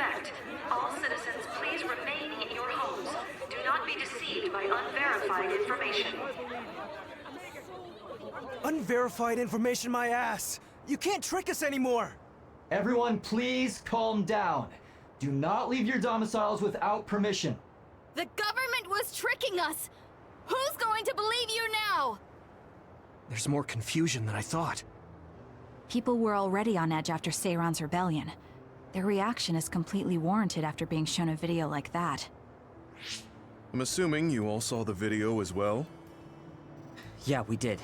effect. All citizens, please remain in your homes. Do not be deceived by unverified information. Unverified information, my ass! You can't trick us anymore! Everyone, please calm down. Do not leave your domiciles without permission. The government was tricking us! Who's going to believe you now? There's more confusion than I thought. People were already on edge after Seiron's rebellion. Their reaction is completely warranted after being shown a video like that. I'm assuming you all saw the video as well? Yeah, we did.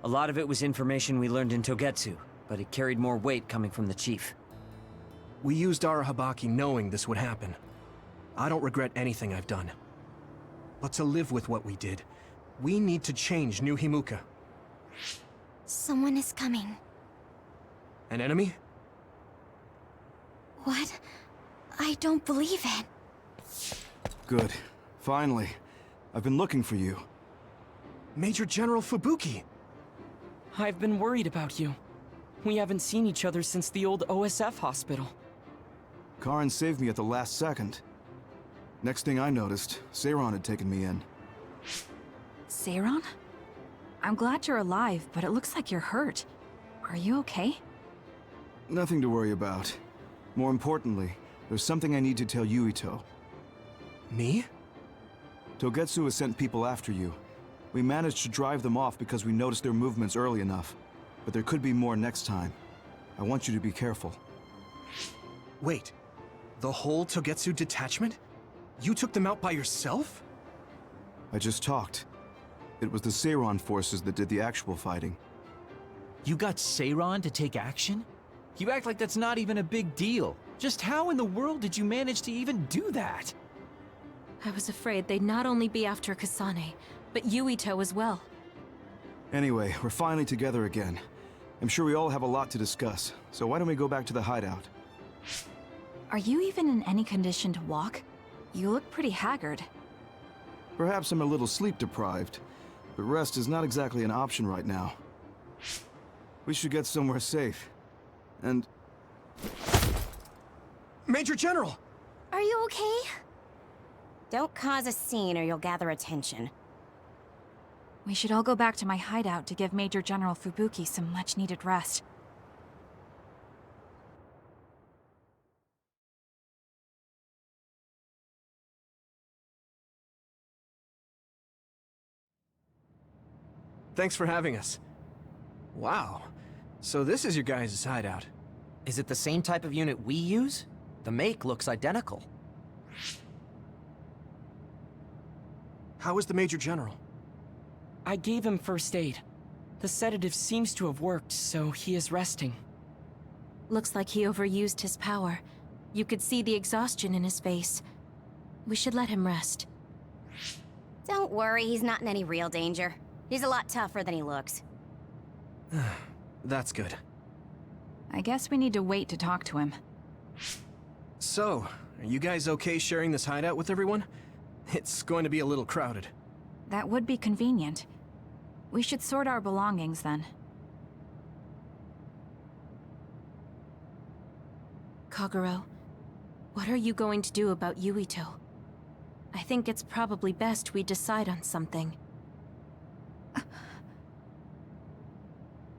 A lot of it was information we learned in Togetsu, but it carried more weight coming from the chief. We used Arahabaki knowing this would happen. I don't regret anything I've done. But to live with what we did, we need to change New Himuka. Someone is coming. An enemy? What? I don't believe it. Good. Finally. I've been looking for you. Major General Fubuki! I've been worried about you. We haven't seen each other since the old OSF hospital. Karin saved me at the last second. Next thing I noticed, Seiron had taken me in. Seiron? I'm glad you're alive, but it looks like you're hurt. Are you okay? Nothing to worry about. More importantly, there's something I need to tell Yuito. Me? Togetsu has sent people after you. We managed to drive them off because we noticed their movements early enough. But there could be more next time. I want you to be careful. Wait. The whole Togetsu detachment? You took them out by yourself? I just talked. It was the Seiron forces that did the actual fighting. You got Seiron to take action? You act like that's not even a big deal. Just how in the world did you manage to even do that? I was afraid they'd not only be after Kasane, but Yuito as well. Anyway, we're finally together again. I'm sure we all have a lot to discuss, so why don't we go back to the hideout? Are you even in any condition to walk? You look pretty haggard. Perhaps I'm a little sleep-deprived, but rest is not exactly an option right now. We should get somewhere safe. And... Major General! Are you okay? Don't cause a scene or you'll gather attention. We should all go back to my hideout to give Major General Fubuki some much-needed rest. Thanks for having us. Wow. So this is your guys' hideout. Is it the same type of unit we use? The make looks identical. How is the Major General? I gave him first aid. The sedative seems to have worked, so he is resting. Looks like he overused his power. You could see the exhaustion in his face. We should let him rest. Don't worry, he's not in any real danger. He's a lot tougher than he looks. That's good. I guess we need to wait to talk to him. So, are you guys okay sharing this hideout with everyone? It's going to be a little crowded. That would be convenient. We should sort our belongings then. Kagero, what are you going to do about Yuito? I think it's probably best we decide on something.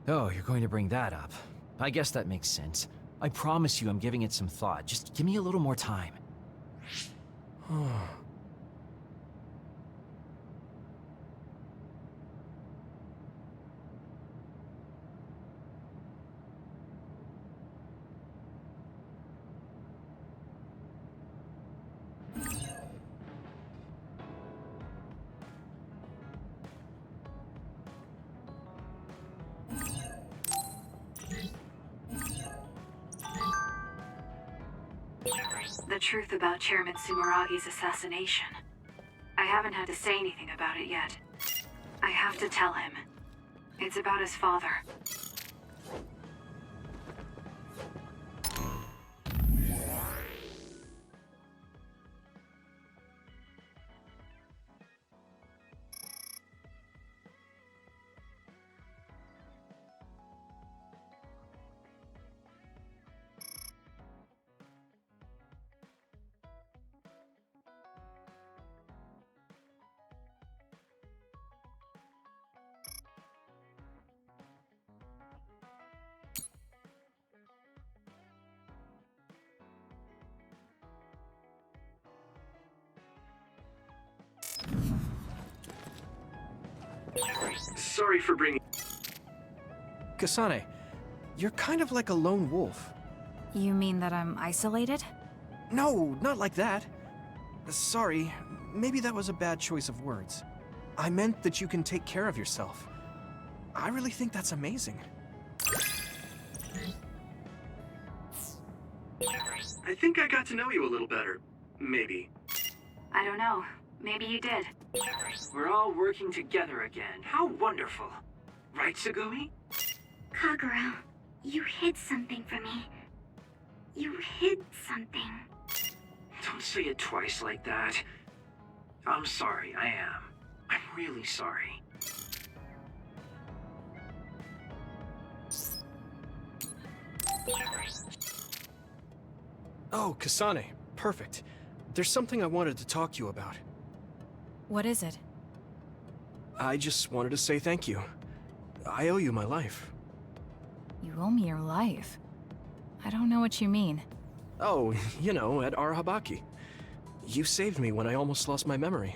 Oh, you're going to bring that up. I guess that makes sense. I promise you I'm giving it some thought. Just give me a little more time. The truth about Chairman Sumeragi's assassination. I haven't had to say anything about it yet. I have to tell him. It's about his father. Sorry for bringing... Kasane, you're kind of like a lone wolf. You mean that I'm isolated? No, not like that. Sorry, maybe that was a bad choice of words. I meant that you can take care of yourself. I really think that's amazing. I think I got to know you a little better. Maybe. I don't know. Maybe you did. We're all working together again. How wonderful. Right, Sugumi? Kagero, you hid something from me. You hid something. Don't say it twice like that. I'm sorry, I am. I'm really sorry. Oh, Kasane. Perfect. There's something I wanted to talk to you about. What is it? I just wanted to say thank you. I owe you my life. You owe me your life. I don't know what you mean. Oh, you know, at Arahabaki. You saved me when I almost lost my memory.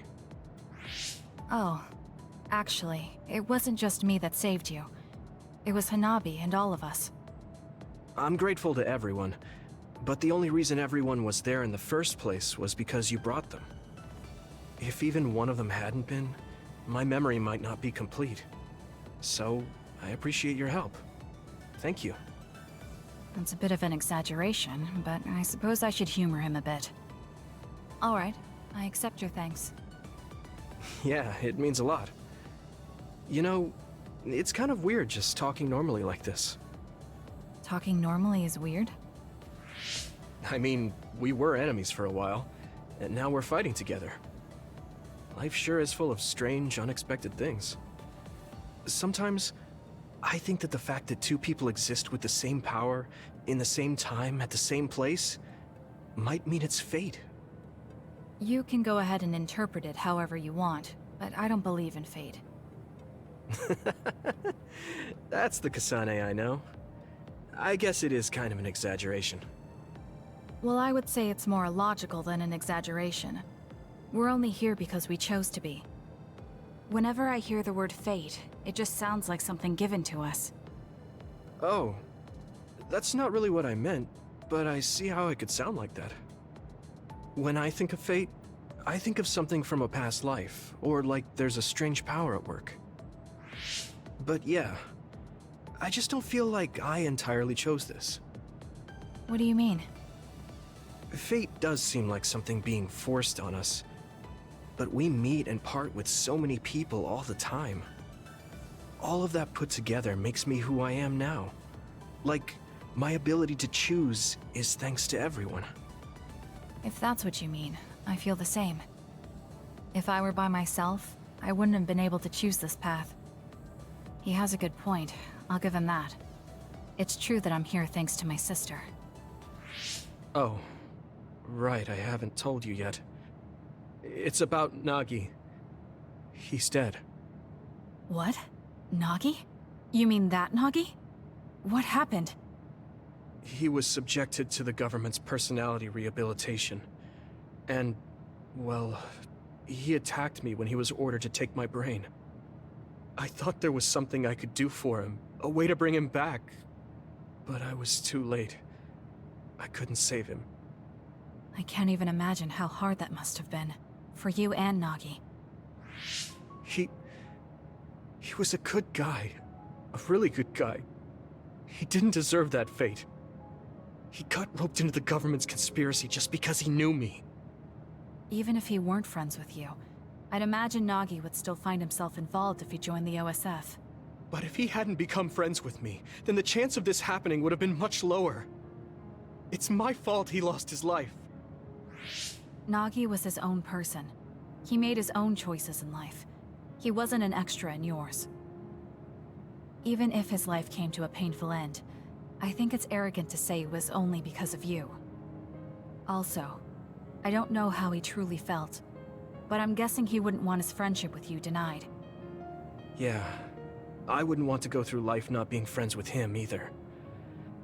Oh, actually, it wasn't just me that saved you. It was Hanabi and all of us. I'm grateful to everyone, but the only reason everyone was there in the first place was because you brought them. If even one of them hadn't been, my memory might not be complete. So, I appreciate your help. Thank you. It's a bit of an exaggeration, but I suppose I should humor him a bit. All right, I accept your thanks. Yeah, it means a lot. You know, it's kind of weird just talking normally like this. Talking normally is weird? I mean, we were enemies for a while, and now we're fighting together. Life sure is full of strange, unexpected things. Sometimes, I think that the fact that two people exist with the same power, in the same time, at the same place, might mean it's fate. You can go ahead and interpret it however you want, but I don't believe in fate. That's the Kasane I know. I guess it is kind of an exaggeration. Well, I would say it's more logical than an exaggeration. We're only here because we chose to be. Whenever I hear the word fate, it just sounds like something given to us. Oh, that's not really what I meant, but I see how it could sound like that. When I think of fate, I think of something from a past life, or like there's a strange power at work. But yeah, I just don't feel like I entirely chose this. What do you mean? Fate does seem like something being forced on us, but we meet and part with so many people all the time. All of that put together makes me who I am now. Like, my ability to choose is thanks to everyone. If that's what you mean, I feel the same. If I were by myself, I wouldn't have been able to choose this path. He has a good point, I'll give him that. It's true that I'm here thanks to my sister. Oh, right, I haven't told you yet. It's about Nagi. He's dead. What? Nagi? You mean that Nagi? What happened? He was subjected to the government's personality rehabilitation. And, well, he attacked me when he was ordered to take my brain. I thought there was something I could do for him, a way to bring him back. But I was too late. I couldn't save him. I can't even imagine how hard that must have been. For you and Nagi. He was a good guy. A really good guy. He didn't deserve that fate. He got roped into the government's conspiracy just because he knew me. Even if he weren't friends with you, I'd imagine Nagi would still find himself involved if he joined the OSF. But if he hadn't become friends with me, then the chance of this happening would have been much lower. It's my fault he lost his life. Nagi was his own person. He made his own choices in life. He wasn't an extra in yours. Even if his life came to a painful end, I think it's arrogant to say it was only because of you. Also, I don't know how he truly felt, but I'm guessing he wouldn't want his friendship with you denied. Yeah, I wouldn't want to go through life not being friends with him either.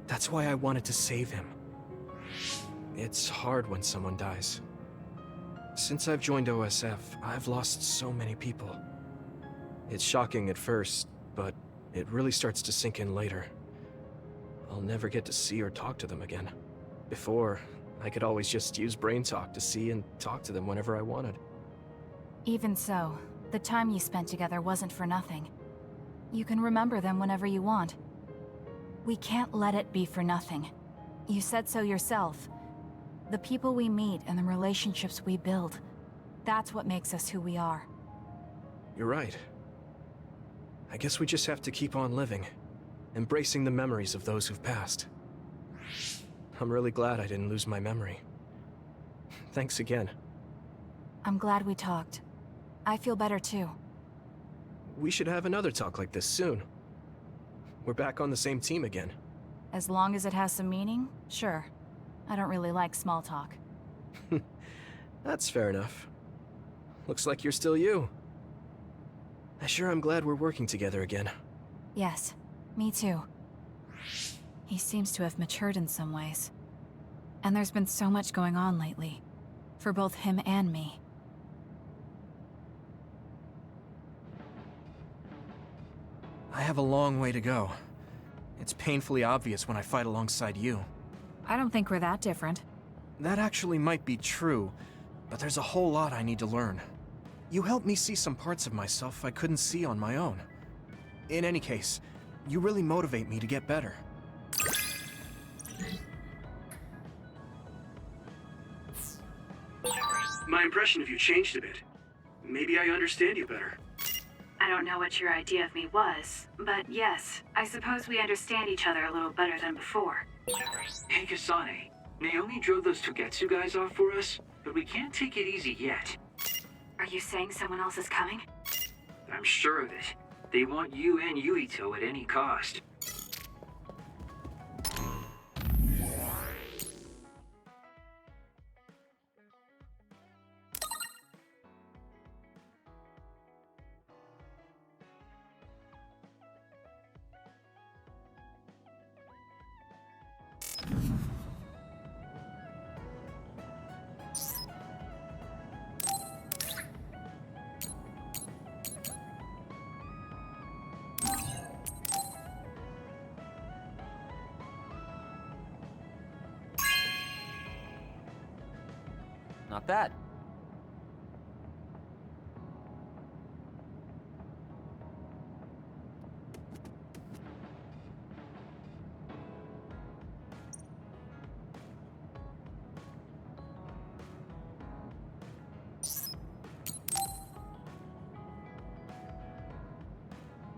That's why I wanted to save him. It's hard when someone dies. Since I've joined OSF, I've lost so many people. It's shocking at first, but it really starts to sink in later. I'll never get to see or talk to them again. Before, I could always just use brain talk to see and talk to them whenever I wanted. Even so, the time you spent together wasn't for nothing. You can remember them whenever you want. We can't let it be for nothing. You said so yourself. The people we meet and the relationships we build, that's what makes us who we are. You're right. I guess we just have to keep on living, embracing the memories of those who've passed. I'm really glad I didn't lose my memory. Thanks again. I'm glad we talked. I feel better too. We should have another talk like this soon. We're back on the same team again. As long as it has some meaning, sure. I don't really like small talk. That's fair enough. Looks like you're still you. I sure am glad we're working together again. Yes, me too. He seems to have matured in some ways. And there's been so much going on lately. For both him and me. I have a long way to go. It's painfully obvious when I fight alongside you. I don't think we're that different. That actually might be true, but there's a whole lot I need to learn. You helped me see some parts of myself I couldn't see on my own. In any case, you really motivate me to get better. My impression of you changed a bit. Maybe I understand you better. I don't know what your idea of me was, but yes, I suppose we understand each other a little better than before. Hey Kasane, Naomi drove those Togetsu guys off for us, but we can't take it easy yet. Are you saying someone else is coming? I'm sure of it. They want you and Yuito at any cost. Not bad.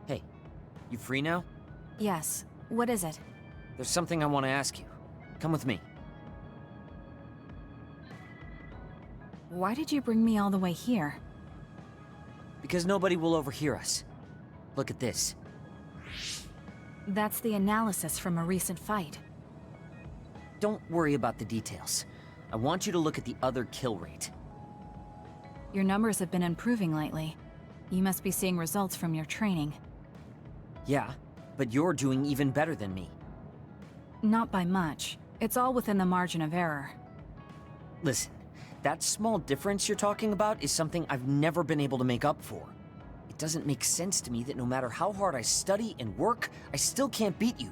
Hey, you free now? Yes. What is it? There's something I want to ask you. Come with me. Why did you bring me all the way here? Because nobody will overhear us. Look at this. That's the analysis from a recent fight. Don't worry about the details. I want you to look at the other kill rate. Your numbers have been improving lately. You must be seeing results from your training. Yeah, but you're doing even better than me. Not by much. It's all within the margin of error. Listen, that small difference you're talking about is something I've never been able to make up for. It doesn't make sense to me that no matter how hard I study and work, I still can't beat you.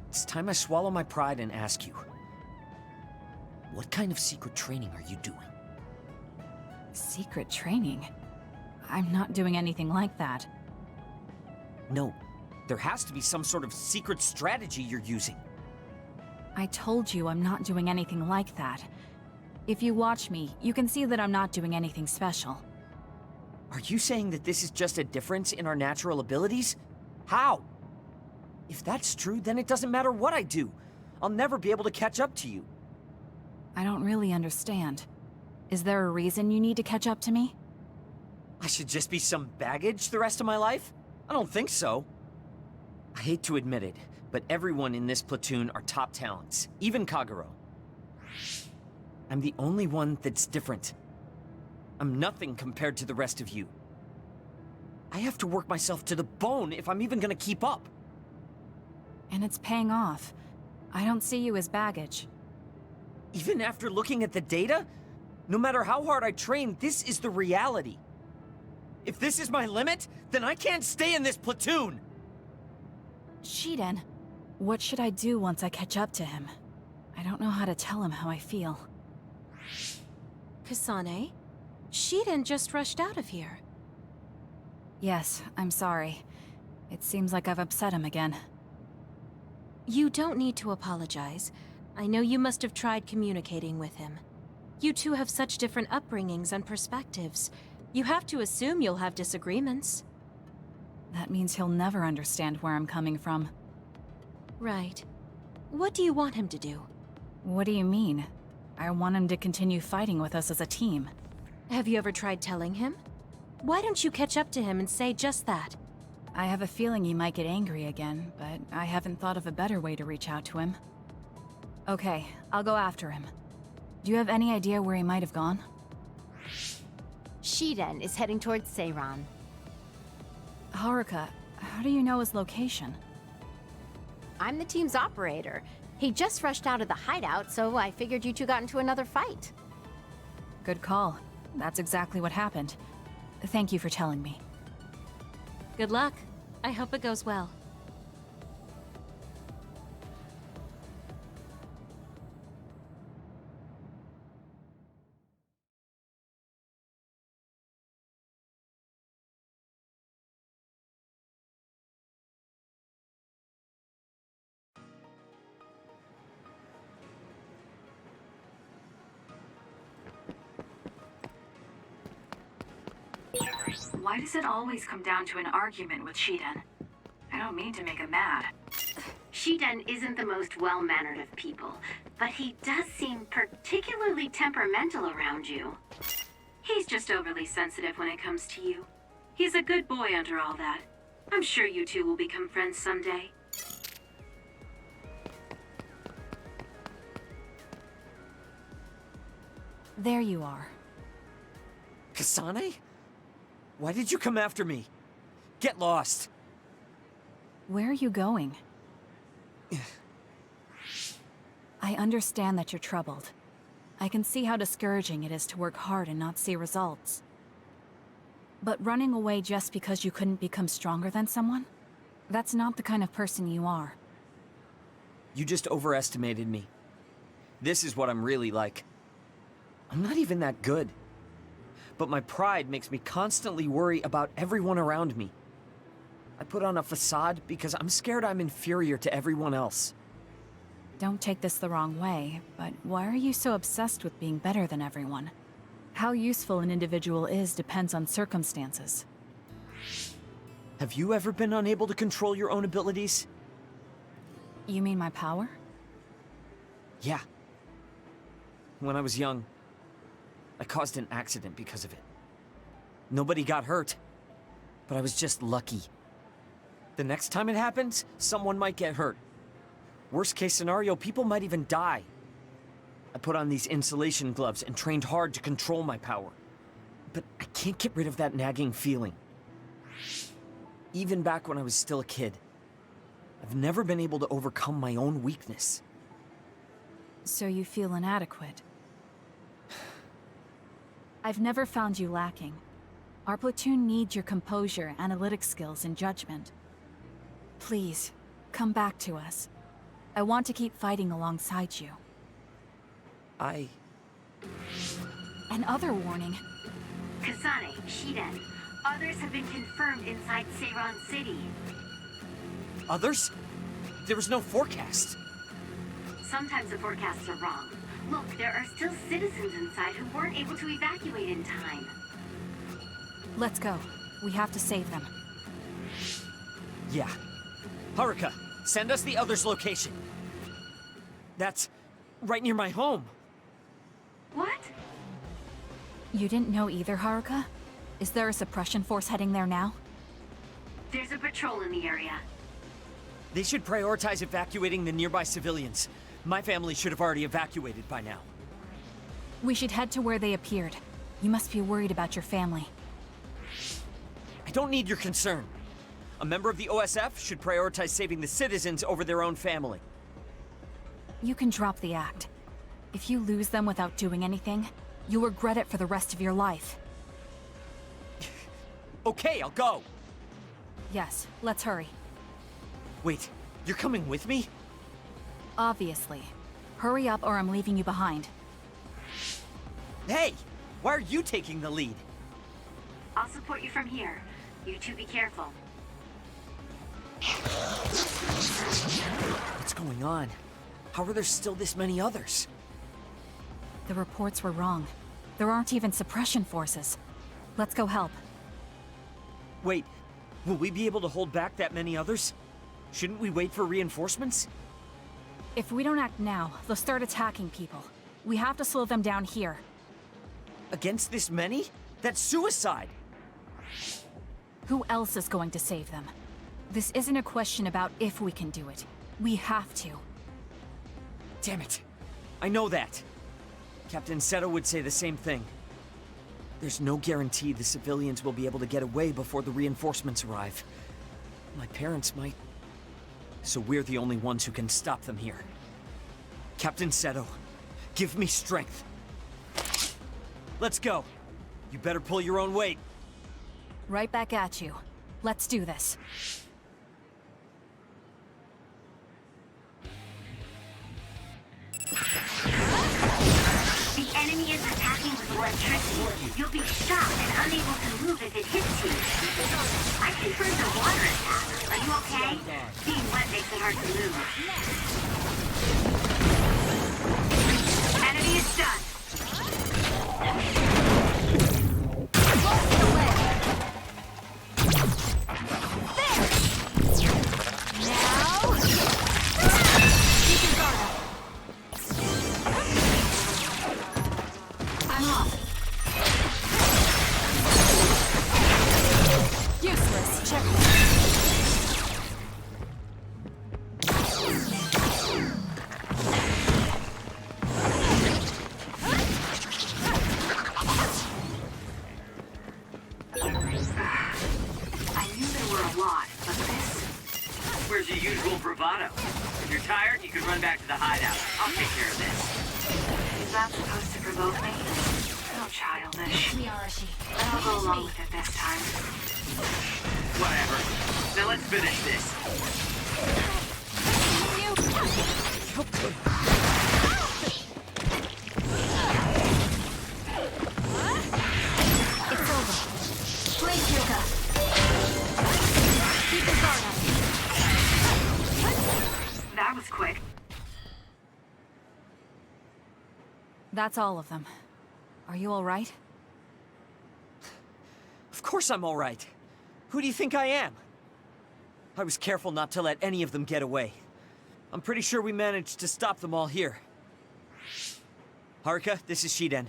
It's time I swallow my pride and ask you, what kind of secret training are you doing? Secret training? I'm not doing anything like that. No, there has to be some sort of secret strategy you're using. I told you I'm not doing anything like that. If you watch me, you can see that I'm not doing anything special. Are you saying that this is just a difference in our natural abilities? How? If that's true, then it doesn't matter what I do. I'll never be able to catch up to you. I don't really understand. Is there a reason you need to catch up to me? I should just be some baggage the rest of my life? I don't think so. I hate to admit it, but everyone in this platoon are top talents, even Kagero. I'm the only one that's different. I'm nothing compared to the rest of you. I have to work myself to the bone if I'm even gonna keep up. And it's paying off. I don't see you as baggage. Even after looking at the data? No matter how hard I train, this is the reality. If this is my limit, then I can't stay in this platoon! Shiden, what should I do once I catch up to him? I don't know how to tell him how I feel. Kasane? Shiden just rushed out of here. Yes, I'm sorry. It seems like I've upset him again. You don't need to apologize. I know you must have tried communicating with him. You two have such different upbringings and perspectives. You have to assume you'll have disagreements. That means he'll never understand where I'm coming from. Right. What do you want him to do? What do you mean? I want him to continue fighting with us as a team. Have you ever tried telling him? Why don't you catch up to him and say just that? I have a feeling he might get angry again, but I haven't thought of a better way to reach out to him. Okay, I'll go after him. Do you have any idea where he might have gone? Shiden is heading towards Seiran. Haruka, how do you know his location? I'm the team's operator. He just rushed out of the hideout, so I figured you two got into another fight. Good call. That's exactly what happened. Thank you for telling me. Good luck. I hope it goes well. Why does it always come down to an argument with Shiden? I don't mean to make him mad. Shiden isn't the most well-mannered of people, but he does seem particularly temperamental around you. He's just overly sensitive when it comes to you. He's a good boy under all that. I'm sure you two will become friends someday. There you are. Kasane? Why did you come after me? Get lost! Where are you going? I understand that you're troubled. I can see how discouraging it is to work hard and not see results. But running away just because you couldn't become stronger than someone? That's not the kind of person you are. You just overestimated me. This is what I'm really like. I'm not even that good. But my pride makes me constantly worry about everyone around me. I put on a facade because I'm scared I'm inferior to everyone else. Don't take this the wrong way, but why are you so obsessed with being better than everyone? How useful an individual is depends on circumstances. Have you ever been unable to control your own abilities? You mean my power? Yeah. When I was young, I caused an accident because of it. Nobody got hurt, but I was just lucky. The next time it happens, someone might get hurt. Worst case scenario, people might even die. I put on these insulation gloves and trained hard to control my power. But I can't get rid of that nagging feeling. Even back when I was still a kid, I've never been able to overcome my own weakness. So you feel inadequate? I've never found you lacking. Our platoon needs your composure, analytic skills, and judgment. Please, come back to us. I want to keep fighting alongside you. And other warning. Kasane, Shiden, others have been confirmed inside Seiran City. Others? There was no forecast. Sometimes the forecasts are wrong. Look, there are still citizens inside who weren't able to evacuate in time. Let's go. We have to save them. Yeah. Haruka, send us the others' location. That's right near my home. What? You didn't know either, Haruka? Is there a suppression force heading there now? There's a patrol in the area. They should prioritize evacuating the nearby civilians. My family should have already evacuated by now. We should head to where they appeared. You must be worried about your family. I don't need your concern. A member of the OSF should prioritize saving the citizens over their own family. You can drop the act. If you lose them without doing anything, you'll regret it for the rest of your life. Okay, I'll go. Yes, let's hurry. Wait, you're coming with me? Obviously. Hurry up or I'm leaving you behind. Hey, why are you taking the lead? I'll support you from here. You two be careful. What's going on? How are there still this many others? The reports were wrong. There aren't even suppression forces. Let's go help. Wait, will we be able to hold back that many others? Shouldn't we wait for reinforcements? If we don't act now, they'll start attacking people. We have to slow them down here. Against this many? That's suicide! Who else is going to save them? This isn't a question about if we can do it. We have to. Damn it. I know that. Captain Seto would say the same thing. There's no guarantee the civilians will be able to get away before the reinforcements arrive. My parents might. So we're the only ones who can stop them here. Captain Seto, give me strength. Let's go. You better pull your own weight. Right back at you. Let's do this. The enemy is attacking with electricity. You'll be shocked and unable to move if it hits you. I confirmed the water attack. Are you okay? Being wet makes it hard to move. Enemy is done. Useless. Check. I knew there were a lot, but this... Where's your usual bravado? If you're tired, you can run back to the hideout. I'll take care of this. Is that supposed to provoke me? So childish. But I'll go along with it this time. Whatever. Now let's finish this. It's over. Please, Yuka. Keep your guard up. That was quick. That's all of them. Are you all right? Of course I'm all right. Who do you think I am? I was careful not to let any of them get away. I'm pretty sure we managed to stop them all here. Haruka, this is Shiden.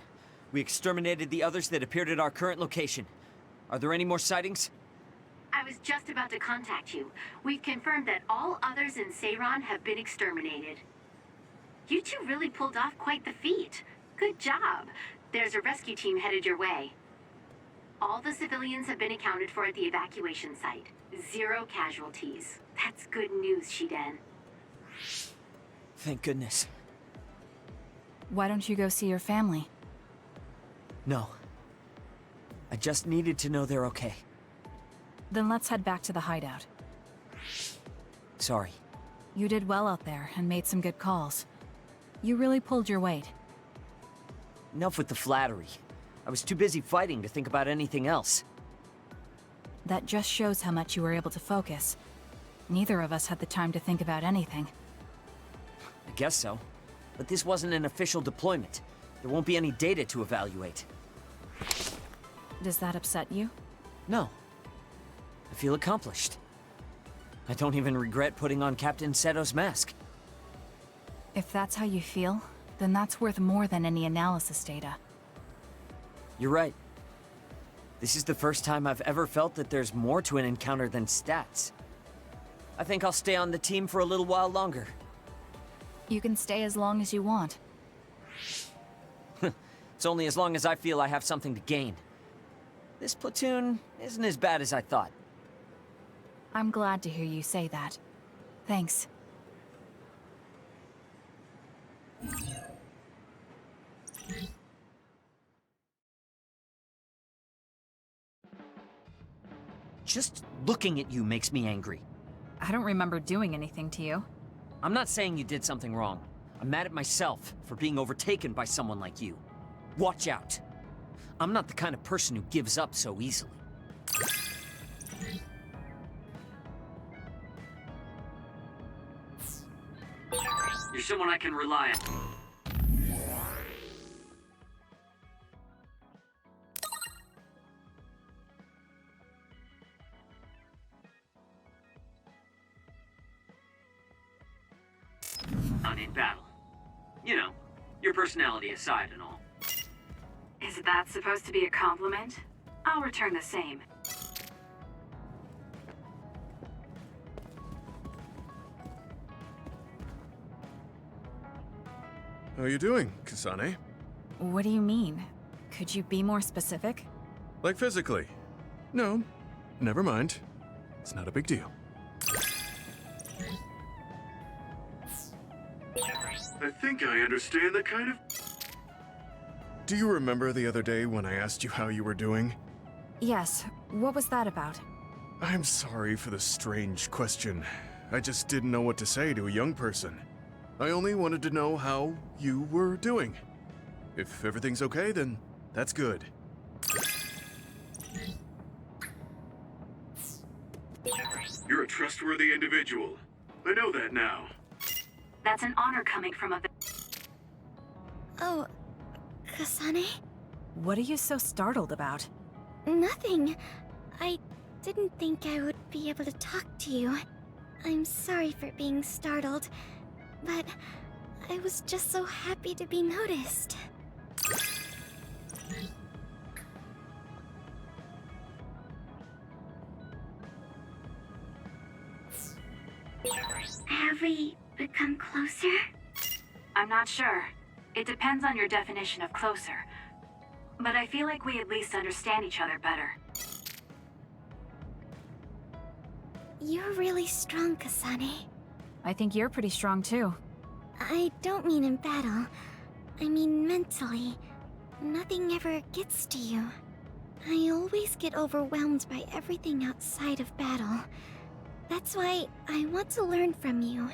We exterminated the others that appeared at our current location. Are there any more sightings? I was just about to contact you. We've confirmed that all others in Seiron have been exterminated. You two really pulled off quite the feat. Good job. There's a rescue team headed your way. All the civilians have been accounted for at the evacuation site. 0 casualties. That's good news, Shiden. Thank goodness. Why don't you go see your family? No. I just needed to know they're okay. Then let's head back to the hideout. Sorry. You did well out there and made some good calls. You really pulled your weight. Enough with the flattery. I was too busy fighting to think about anything else. That just shows how much you were able to focus. Neither of us had the time to think about anything. I guess so. But this wasn't an official deployment. There won't be any data to evaluate. Does that upset you? No. I feel accomplished. I don't even regret putting on Captain Seto's mask. If that's how you feel, then that's worth more than any analysis data. You're right. This is the first time I've ever felt that there's more to an encounter than stats. I think I'll stay on the team for a little while longer. You can stay as long as you want. It's only as long as I feel I have something to gain. This platoon isn't as bad as I thought. I'm glad to hear you say that. Thanks. Just looking at you makes me angry. I don't remember doing anything to you. I'm not saying you did something wrong. I'm mad at myself for being overtaken by someone like you. Watch out. I'm not the kind of person who gives up so easily. You're someone I can rely on in battle. You know, your personality aside and all. Is that supposed to be a compliment? I'll return the same. How are you doing, Kasane? What do you mean? Could you be more specific? Like physically? No, never mind. It's not a big deal. I think I understand that kind of... Do you remember the other day when I asked you how you were doing? Yes. What was that about? I'm sorry for the strange question. I just didn't know what to say to a young person. I only wanted to know how you were doing. If everything's okay, then that's good. You're a trustworthy individual. I know that now. That's an honor coming from a... Oh, Kasane? What are you so startled about? Nothing. I didn't think I would be able to talk to you. I'm sorry for being startled, but I was just so happy to be noticed. Have we become closer? I'm not sure. It depends on your definition of closer. But I feel like we at least understand each other better. You're really strong, Kasane. I think you're pretty strong too. I don't mean in battle. I mean mentally. Nothing ever gets to you. I always get overwhelmed by everything outside of battle. That's why I want to learn from you.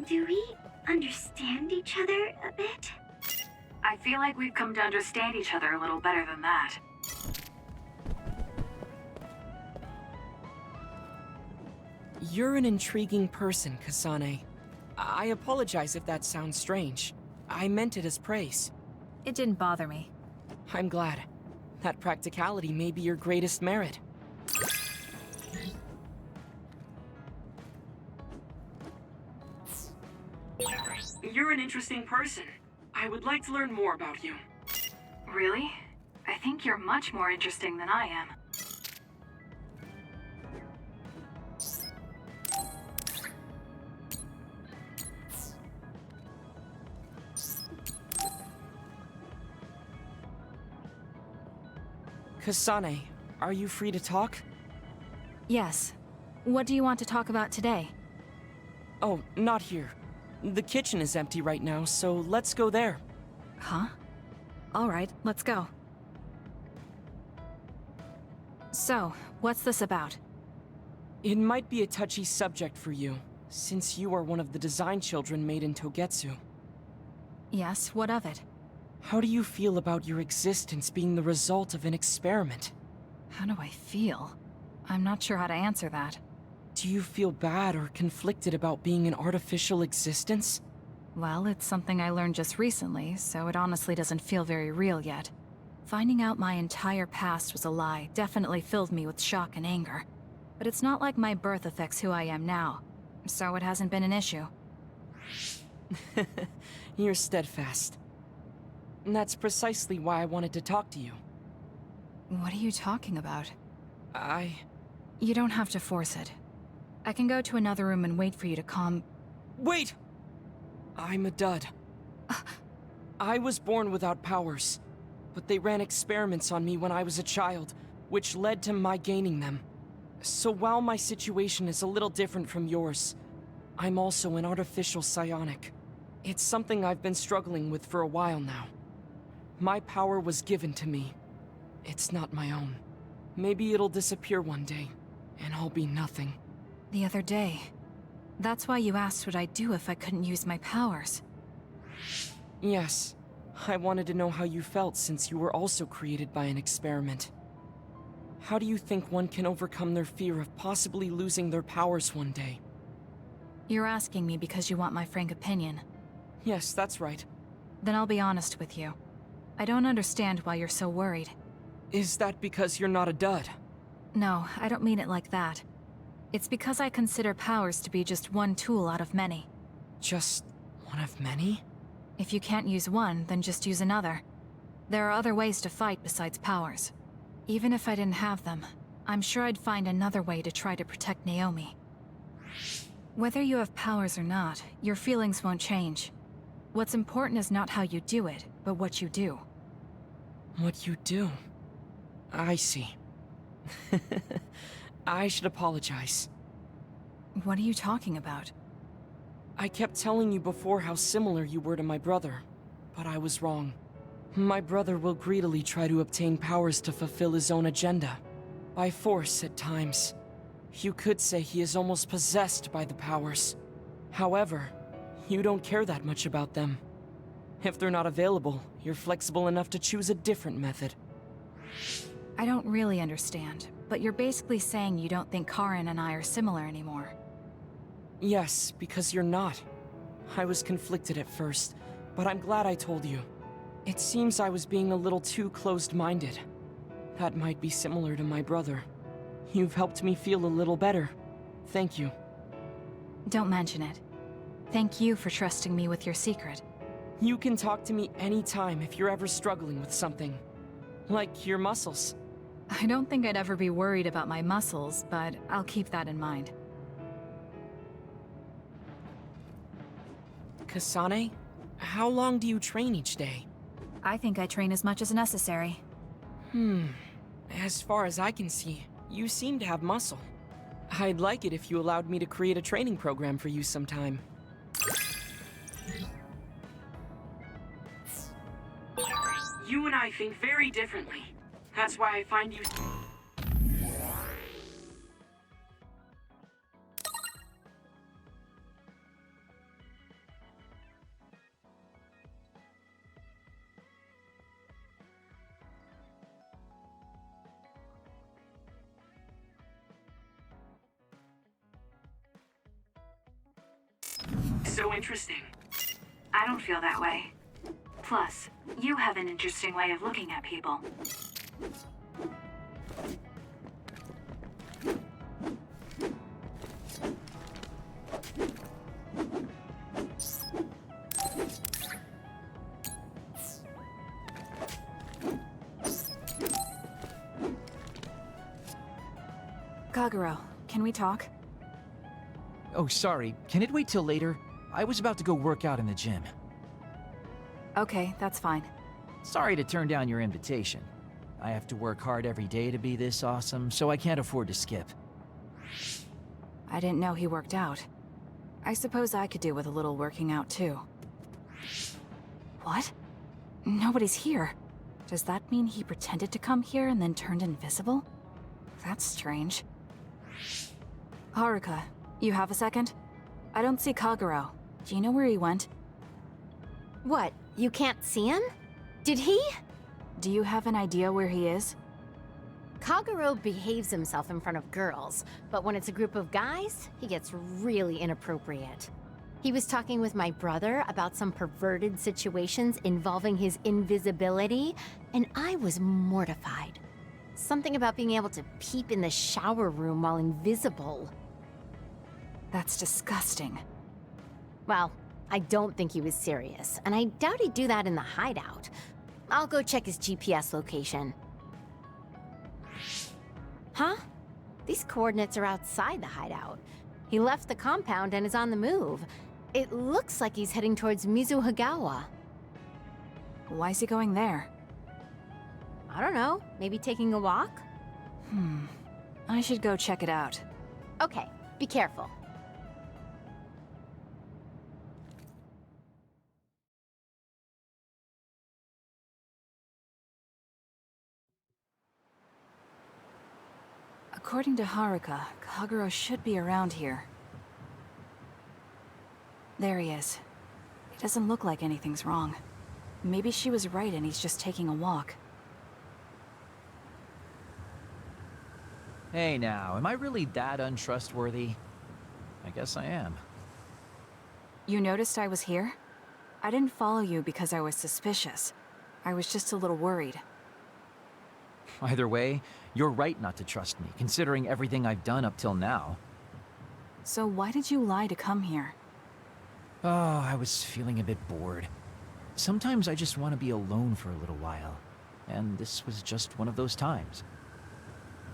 Do we understand each other a bit? I feel like we've come to understand each other a little better than that. You're an intriguing person, Kasane. I apologize if that sounds strange. I meant it as praise. It didn't bother me. I'm glad. That practicality may be your greatest merit. You're an interesting person. I would like to learn more about you. Really? I think you're much more interesting than I am. Kasane, are you free to talk? Yes. What do you want to talk about today? Oh, not here. The kitchen is empty right now, so let's go there. Huh? Alright, let's go. So, what's this about? It might be a touchy subject for you, since you are one of the design children made in Togetsu. Yes, what of it? How do you feel about your existence being the result of an experiment? How do I feel? I'm not sure how to answer that. Do you feel bad or conflicted about being an artificial existence? Well, it's something I learned just recently, so it honestly doesn't feel very real yet. Finding out my entire past was a lie definitely filled me with shock and anger. But it's not like my birth affects who I am now, so it hasn't been an issue. You're steadfast. And that's precisely why I wanted to talk to you. What are you talking about? You don't have to force it. I can go to another room and wait for you to calm... Wait! I'm a dud. I was born without powers, but they ran experiments on me when I was a child, which led to my gaining them. So while my situation is a little different from yours, I'm also an artificial psionic. It's something I've been struggling with for a while now. My power was given to me. It's not my own. Maybe it'll disappear one day, and I'll be nothing. The other day. That's why you asked what I'd do if I couldn't use my powers. Yes. I wanted to know how you felt since you were also created by an experiment. How do you think one can overcome their fear of possibly losing their powers one day? You're asking me because you want my frank opinion. Yes, that's right. Then I'll be honest with you. I don't understand why you're so worried. Is that because you're not a dud? No, I don't mean it like that. It's because I consider powers to be just one tool out of many. Just one of many? If you can't use one, then just use another. There are other ways to fight besides powers. Even if I didn't have them, I'm sure I'd find another way to try to protect Naomi. Whether you have powers or not, your feelings won't change. What's important is not how you do it, but what you do. What you do? I see. I should apologize. What are you talking about? I kept telling you before how similar you were to my brother, but I was wrong. My brother will greedily try to obtain powers to fulfill his own agenda. By force at times. You could say he is almost possessed by the powers. However, you don't care that much about them. If they're not available, you're flexible enough to choose a different method. I don't really understand, but you're basically saying you don't think Karin and I are similar anymore. Yes, because you're not. I was conflicted at first, but I'm glad I told you. It seems I was being a little too closed-minded. That might be similar to my brother. You've helped me feel a little better. Thank you. Don't mention it. Thank you for trusting me with your secret. You can talk to me anytime if you're ever struggling with something. Like your muscles. I don't think I'd ever be worried about my muscles, but I'll keep that in mind. Kasane, how long do you train each day? I think I train as much as necessary. As far as I can see, you seem to have muscle. I'd like it if you allowed me to create a training program for you sometime. You and I think very differently. That's why I find you... so interesting. I don't feel that way. Plus, you have an interesting way of looking at people. Kagero, can we talk? Oh, sorry. Can it wait till later? I was about to go work out in the gym. Okay, that's fine. Sorry to turn down your invitation. I have to work hard every day to be this awesome, so I can't afford to skip. I didn't know he worked out. I suppose I could do with a little working out, too. What? Nobody's here. Does that mean he pretended to come here and then turned invisible? That's strange. Haruka, you have a second? I don't see Kagero. Do you know where he went? What? You can't see him? Did he? Do you have an idea where he is? Kagero behaves himself in front of girls, but when it's a group of guys, he gets really inappropriate. He was talking with my brother about some perverted situations involving his invisibility, and I was mortified. Something about being able to peep in the shower room while invisible. That's disgusting. Well, I don't think he was serious, and I doubt he'd do that in the hideout. I'll go check his GPS location. Huh? These coordinates are outside the hideout. He left the compound and is on the move. It looks like he's heading towards Mizuhagawa. Why is he going there? I don't know. Maybe taking a walk? I should go check it out. Okay, be careful. According to Haruka, Kagero should be around here. There he is. It doesn't look like anything's wrong. Maybe she was right and he's just taking a walk. Hey now, am I really that untrustworthy? I guess I am. You noticed I was here? I didn't follow you because I was suspicious. I was just a little worried. Either way, you're right not to trust me, considering everything I've done up till now. So why did you lie to come here? Oh, I was feeling a bit bored. Sometimes I just want to be alone for a little while, and this was just one of those times.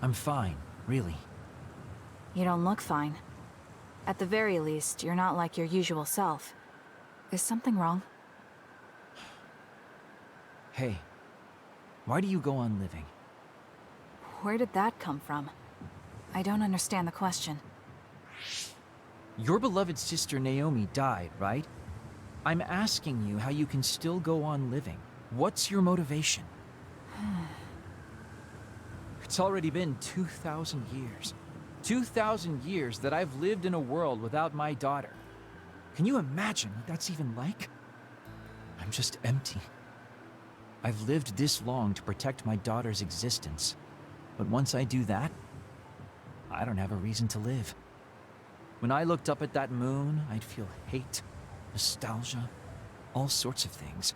I'm fine, really. You don't look fine. At the very least, you're not like your usual self. Is something wrong? Hey, why do you go on living? Where did that come from? I don't understand the question. Your beloved sister Naomi died, right? I'm asking you how you can still go on living. What's your motivation? It's already been 2,000 years. 2,000 years that I've lived in a world without my daughter. Can you imagine what that's even like? I'm just empty. I've lived this long to protect my daughter's existence. But once I do that, I don't have a reason to live. When I looked up at that moon, I'd feel hate, nostalgia, all sorts of things.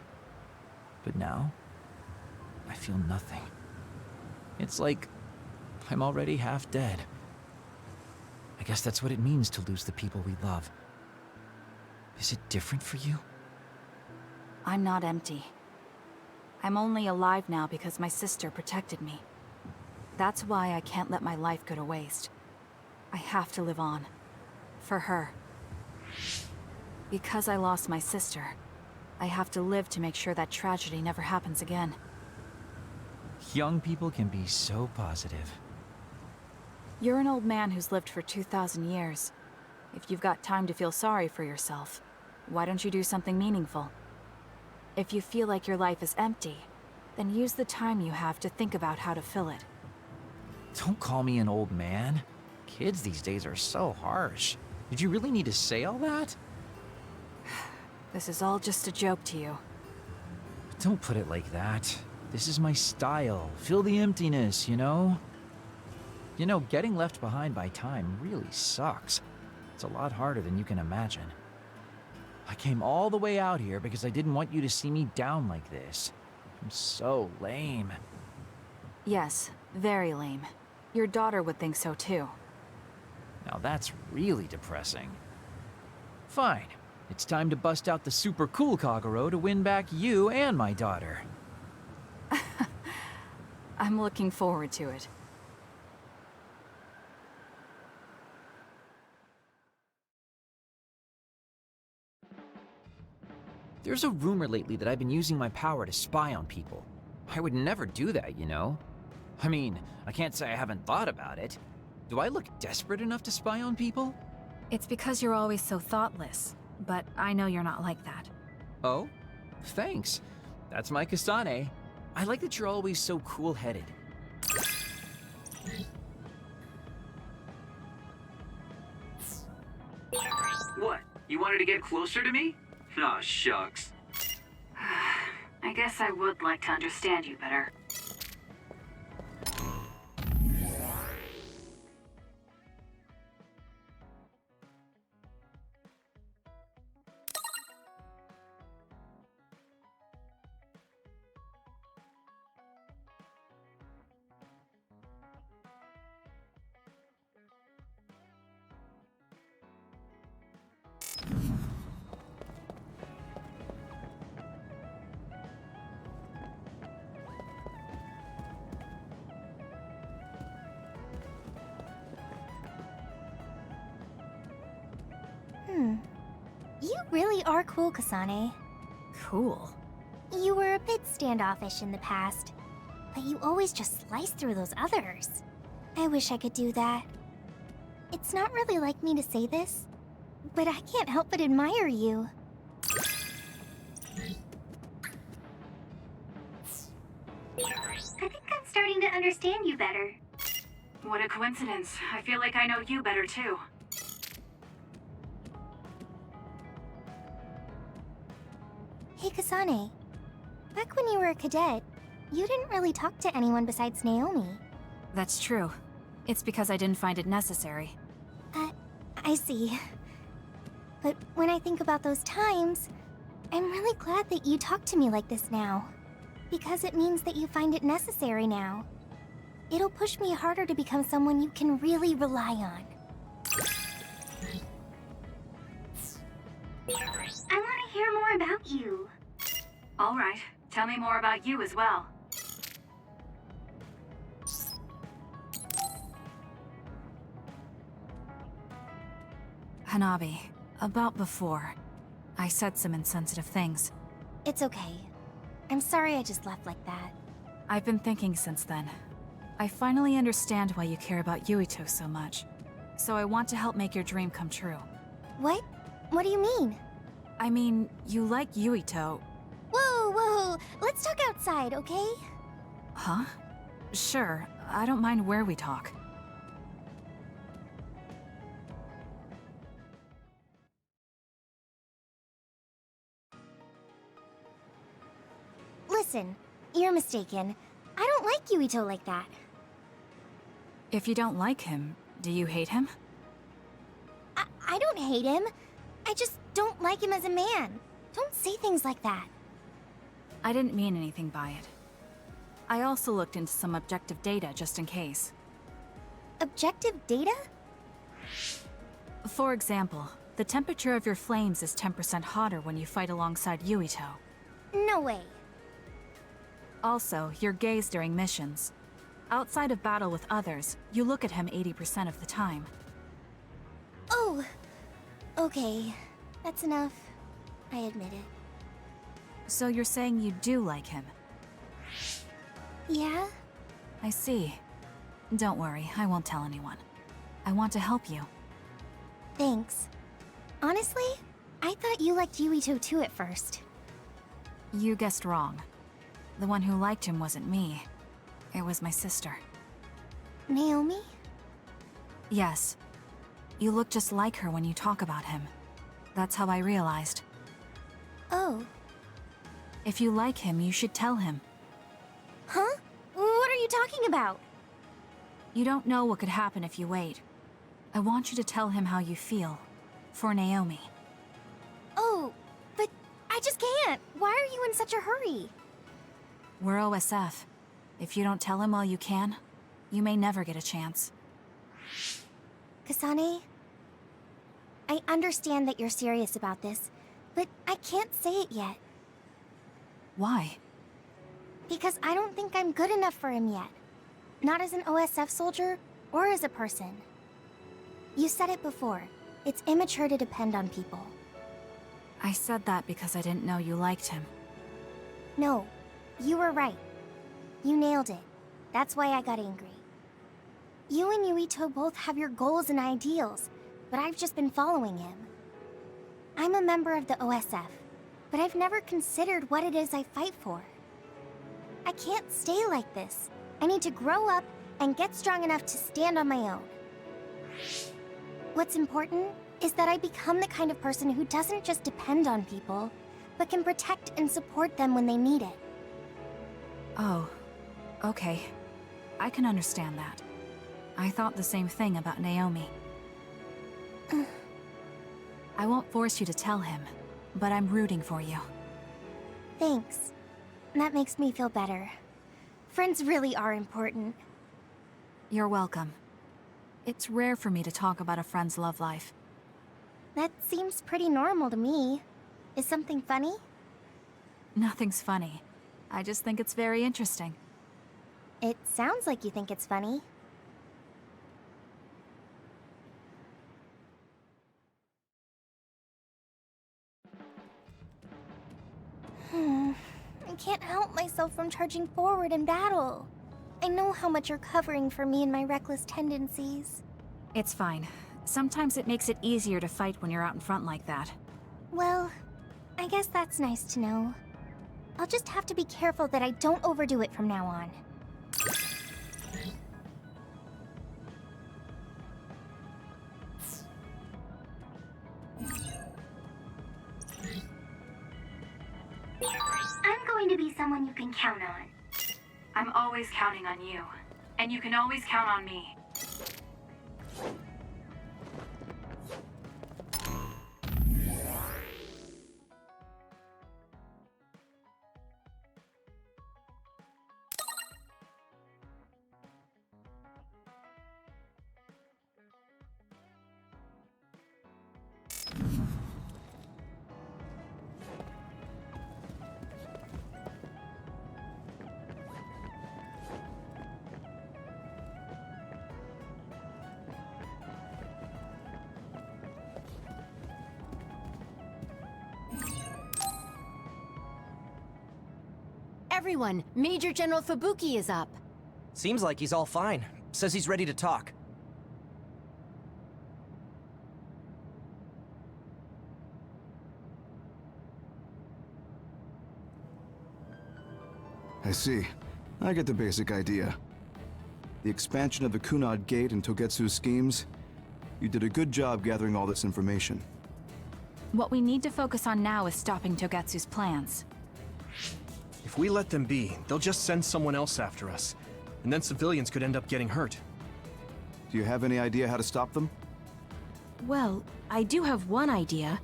But now, I feel nothing. It's like I'm already half dead. I guess that's what it means to lose the people we love. Is it different for you? I'm not empty. I'm only alive now because my sister protected me. That's why I can't let my life go to waste. I have to live on. For her. Because I lost my sister, I have to live to make sure that tragedy never happens again. Young people can be so positive. You're an old man who's lived for 2,000 years. If you've got time to feel sorry for yourself, why don't you do something meaningful? If you feel like your life is empty, then use the time you have to think about how to fill it. Don't call me an old man. Kids these days are so harsh. Did you really need to say all that? This is all just a joke to you. Don't put it like that. This is my style. Fill the emptiness, you know? You know, getting left behind by time really sucks. It's a lot harder than you can imagine. I came all the way out here because I didn't want you to see me down like this. I'm so lame. Yes, very lame. Your daughter would think so too. Now that's really depressing. Fine. It's time to bust out the super cool Kagero to win back you and my daughter. I'm looking forward to it. There's a rumor lately that I've been using my power to spy on people. I would never do that, you know? I mean, I can't say I haven't thought about it. Do I look desperate enough to spy on people? It's because you're always so thoughtless, but I know you're not like that. Oh? Thanks. That's my Kasane. I like that you're always so cool-headed. What? You wanted to get closer to me? Aw, shucks. I guess I would like to understand you better. You really are cool, Kasane. Cool? You were a bit standoffish in the past, but you always just slice through those others. I wish I could do that. It's not really like me to say this, but I can't help but admire you. I think I'm starting to understand you better. What a coincidence. I feel like I know you better too. Hey, Kasane. Back when you were a cadet, you didn't really talk to anyone besides Naomi. That's true. It's because I didn't find it necessary. I see. But when I think about those times, I'm really glad that you talk to me like this now. Because it means that you find it necessary now. It'll push me harder to become someone you can really rely on. I want to hear more about you. All right, tell me more about you as well. Hanabi, about before, I said some insensitive things. It's okay. I'm sorry I just left like that. I've been thinking since then. I finally understand why you care about Yuito so much. So I want to help make your dream come true. What? What do you mean? I mean, you like Yuito. Whoa! Let's talk outside, okay? Huh? Sure, I don't mind where we talk. Listen, you're mistaken. I don't like Yuito like that. If you don't like him, do you hate him? I don't hate him. I just don't like him as a man. Don't say things like that. I didn't mean anything by it. I also looked into some objective data just in case. Objective data? For example, the temperature of your flames is 10% hotter when you fight alongside Yuito. No way. Also, your gaze during missions. Outside of battle with others, you look at him 80% of the time. Oh, okay. That's enough. I admit it. So you're saying you do like him? Yeah? I see. Don't worry, I won't tell anyone. I want to help you. Thanks. Honestly, I thought you liked Yuito too at first. You guessed wrong. The one who liked him wasn't me. It was my sister. Naomi? Yes. You look just like her when you talk about him. That's how I realized. Oh. If you like him, you should tell him. Huh? What are you talking about? You don't know what could happen if you wait. I want you to tell him how you feel. For Naomi. Oh, but I just can't. Why are you in such a hurry? We're OSF. If you don't tell him while you can, you may never get a chance. Kasane, I understand that you're serious about this, but I can't say it yet. Why? Because I don't think I'm good enough for him yet. Not as an OSF soldier, or as a person. You said it before. It's immature to depend on people. I said that because I didn't know you liked him. No, you were right. You nailed it. That's why I got angry. You and Yuito both have your goals and ideals, but I've just been following him. I'm a member of the OSF, but I've never considered what it is I fight for. I can't stay like this. I need to grow up and get strong enough to stand on my own. What's important is that I become the kind of person who doesn't just depend on people, but can protect and support them when they need it. Oh, okay. I can understand that. I thought the same thing about Naomi. I won't force you to tell him, but I'm rooting for you. Thanks. That makes me feel better. Friends really are important. You're welcome. It's rare for me to talk about a friend's love life. That seems pretty normal to me. Is something funny? Nothing's funny. I just think it's very interesting. It sounds like you think it's funny. I can't help myself from charging forward in battle. I know how much you're covering for me and my reckless tendencies. It's fine. Sometimes it makes it easier to fight when you're out in front like that. Well, I guess that's nice to know. I'll just have to be careful that I don't overdo it from now on. to be someone you can count on. I'm always counting on you. And you can always count on me. Everyone, Major General Fubuki is up. Seems like he's all fine. Says he's ready to talk. I see. I get the basic idea. The expansion of the Kunad Gate and Togetsu's schemes. You did a good job gathering all this information. What we need to focus on now is stopping Togetsu's plans. If we let them be, they'll just send someone else after us. And then civilians could end up getting hurt. Do you have any idea how to stop them? Well, I do have one idea.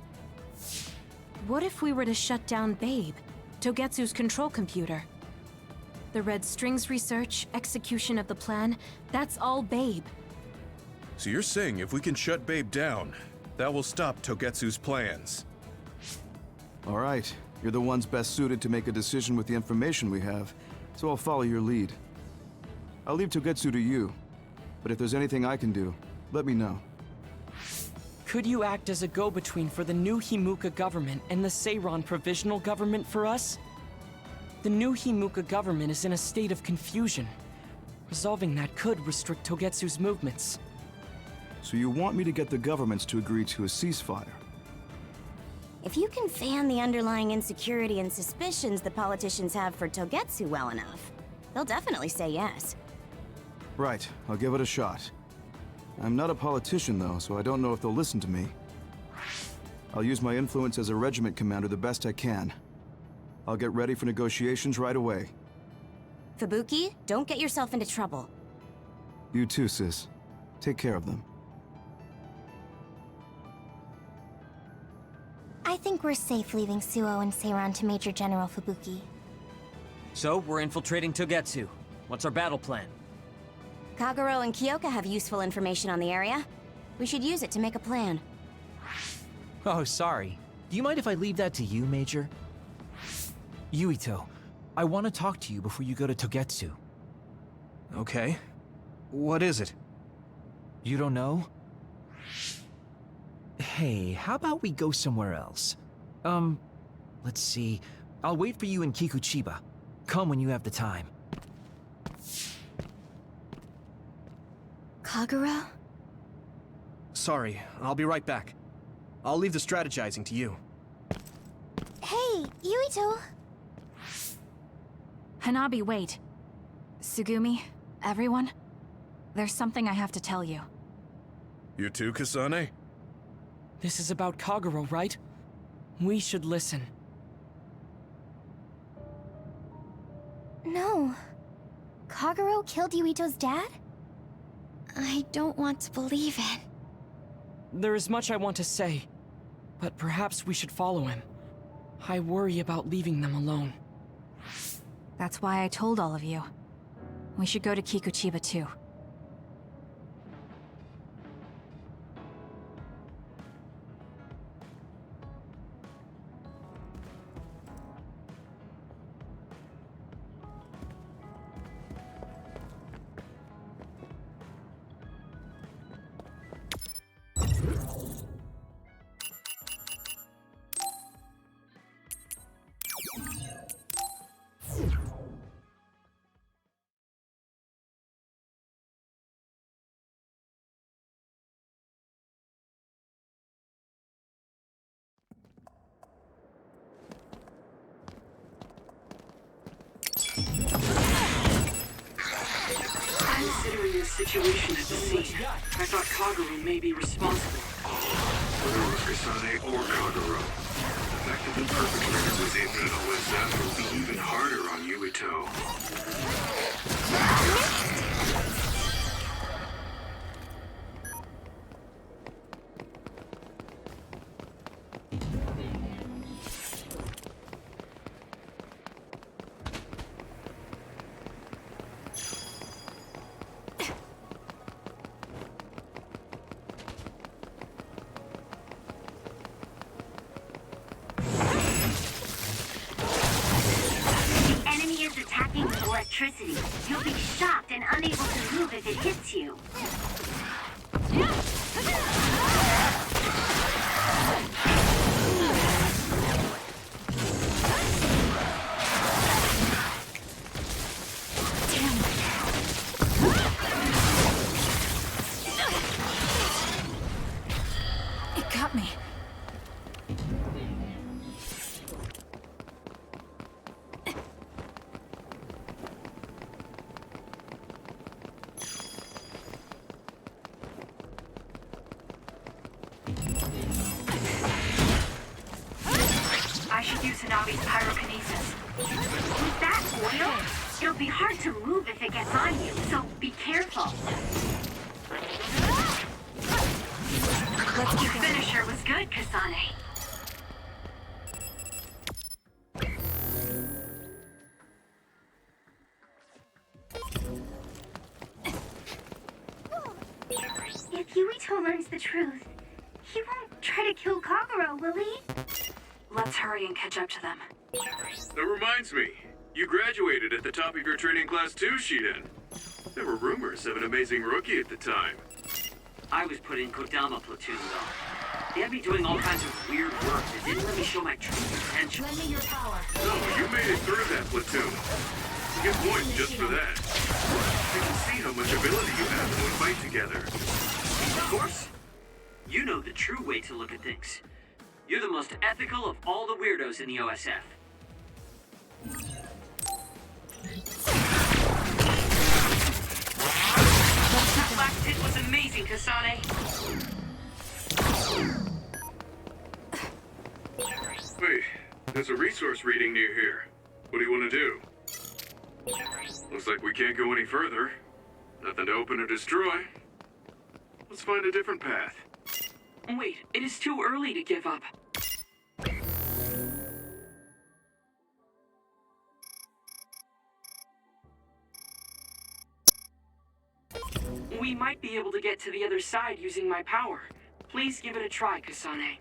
What if we were to shut down Babe, Togetsu's control computer? The Red Strings research, execution of the plan, that's all Babe. So you're saying if we can shut Babe down, that will stop Togetsu's plans? All right. You're the ones best suited to make a decision with the information we have, so I'll follow your lead. I'll leave Togetsu to you, but if there's anything I can do, let me know. Could you act as a go-between for the new Himuka government and the Seiran provisional government for us? The new Himuka government is in a state of confusion. Resolving that could restrict Togetsu's movements. So you want me to get the governments to agree to a ceasefire? If you can fan the underlying insecurity and suspicions the politicians have for Togetsu well enough, they'll definitely say yes. Right, I'll give it a shot. I'm not a politician though, so I don't know if they'll listen to me. I'll use my influence as a regiment commander the best I can. I'll get ready for negotiations right away. Fubuki, don't get yourself into trouble. You too, sis. Take care of them. I think we're safe leaving Suo and Seiran to Major General Fubuki. So, we're infiltrating Togetsu. What's our battle plan? Kagero and Kyoka have useful information on the area. We should use it to make a plan. Oh, sorry. Do you mind if I leave that to you, Major? Yuito, I want to talk to you before you go to Togetsu. Okay. What is it? You don't know? Hey, how about we go somewhere else? Let's see. I'll wait for you in Kikuchiba. Come when you have the time. Kagero? Sorry, I'll be right back. I'll leave the strategizing to you. Hey, Yuito! Hanabi, wait. Sugumi, everyone, there's something I have to tell you. You too, Kasane? This is about Kagero, right? We should listen. No. Kagero killed Yuito's dad? I don't want to believe it. There is much I want to say, but perhaps we should follow him. I worry about leaving them alone. That's why I told all of you. We should go to Kikuchiba too. Considering your situation at the scene, I thought Kagero may be responsible. Whether it was Kasane or Kagero, the fact that the perpetrator was in Nano's that will be even harder Yuito. Attacking with electricity. You'll be shocked and unable to move if it hits you. It got me. I should use Hanabi's pyrokinesis. With that oil, it'll be hard to move if it gets on you, so be careful. Your finisher was good, Kasane. If Yuito learns the truth, he won't try to kill Kagero, will he? Let's hurry and catch up to them. That reminds me, you graduated at the top of your training class too, Shiden. There were rumors of an amazing rookie at the time. I was put in Kodama platoon, though. They had me doing all kinds of weird work that didn't let me show my true potential. Lend me your power. No, you made it through that platoon. You get points just for that. You can see how much ability you have when we fight together. Of course. You know the true way to look at things. You're the most ethical of all the weirdos in the OSF. That last hit was amazing, Kasane. Wait, there's a resource reading near here. What do you want to do? Looks like we can't go any further. Nothing to open or destroy. Let's find a different path. Wait, it is too early to give up. We might be able to get to the other side using my power. Please give it a try, Kasane.